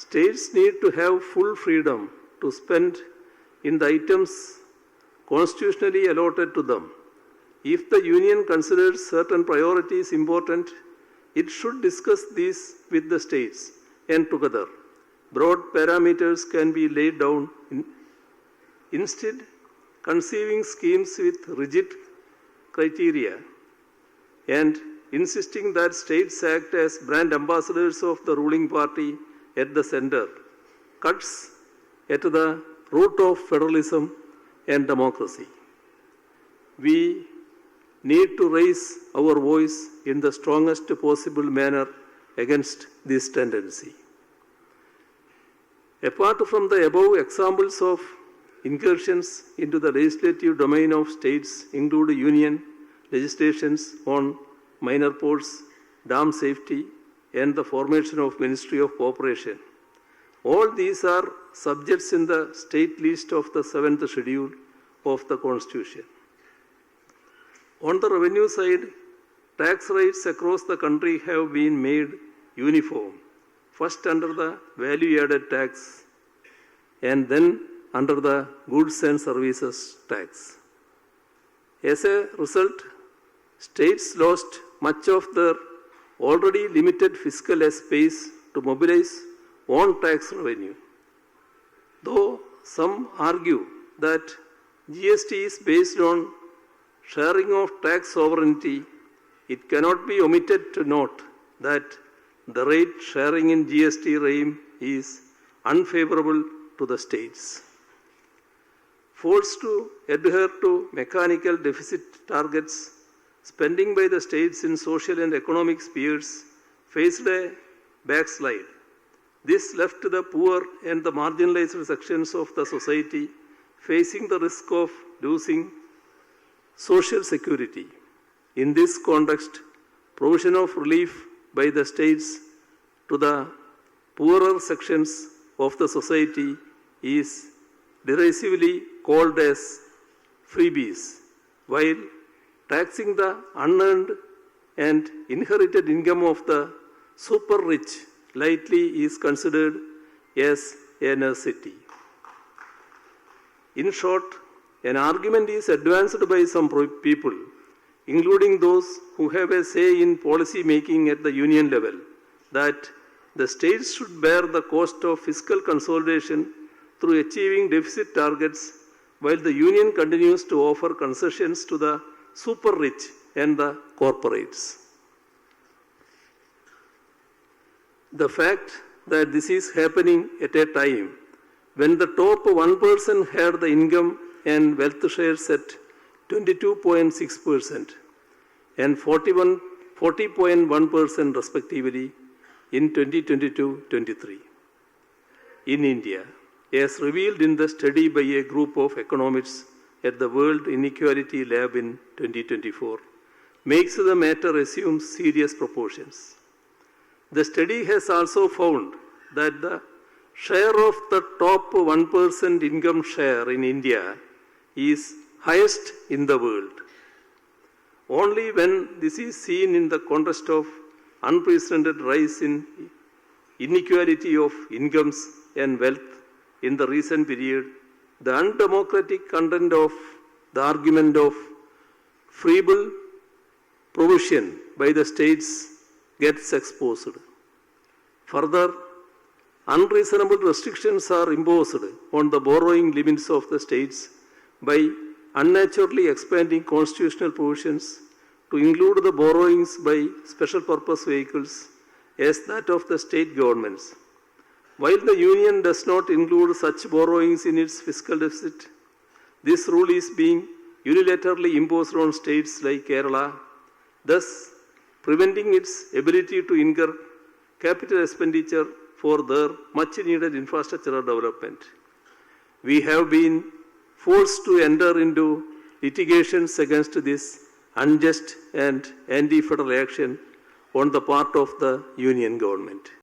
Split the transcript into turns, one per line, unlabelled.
States need to have full freedom to spend in the items constitutionally allotted to them. If the Union considers certain priorities important, it should discuss these with the states and together. Broad parameters can be laid down. Instead, conceiving schemes with rigid criteria and insisting that states act as brand ambassadors of the ruling party at the center cuts at the root of federalism and democracy. We need to raise our voice in the strongest possible manner against this tendency. Apart from the above examples of incursions into the legislative domain of states include union legislations on minor ports, dam safety, and the formation of Ministry of Cooperation. All these are subjects in the state list of the 7th schedule of the Constitution. On the revenue side, tax rates across the country have been made uniform, first under the value-added tax and then under the goods and services tax. As a result, states lost much of their already limited fiscal space to mobilize own tax revenue. Though some argue that GST is based on sharing of tax sovereignty, it cannot be omitted to note that the rate sharing in GST regime is unfavorable to the states. Forced to adhere to mechanical deficit targets, spending by the states in social and economic spheres faced a backslide. This left the poor and the marginalized sections of the society facing the risk of losing social security. In this context, provision of relief by the states to the poorer sections of the society is derisively called as freebies, while taxing the unearned and inherited income of the super rich lightly is considered as a necessity. In short, an argument is advanced by some people, including those who have a say in policy making at the union level, that the states should bear the cost of fiscal consolidation through achieving deficit targets, while the union continues to offer concessions to the super rich and the corporates. The fact that this is happening at a time when the top 1% had the income and wealth shares at 22.6% and 40.1% respectively in 2022-23. In India, as revealed in the study by a group of economists at the World Inequality Lab in 2024, makes the matter assume serious proportions. The study has also found that the share of the top 1% income share in India is highest in the world. Only when this is seen in the context of unprecedented rise in inequality of incomes and wealth in the recent period, the undemocratic content of the argument of feeble provision by the states gets exposed. Further, unreasonable restrictions are imposed on the borrowing limits of the states by unnaturally expanding constitutional provisions to include the borrowings by special purpose vehicles as that of the state governments. While the union does not include such borrowings in its fiscal deficit, this rule is being unilaterally imposed on states like Kerala, thus preventing its ability to incur capital expenditure for their much needed infrastructural development. We have been forced to enter into litigations against this unjust and anti-federal action on the part of the union government.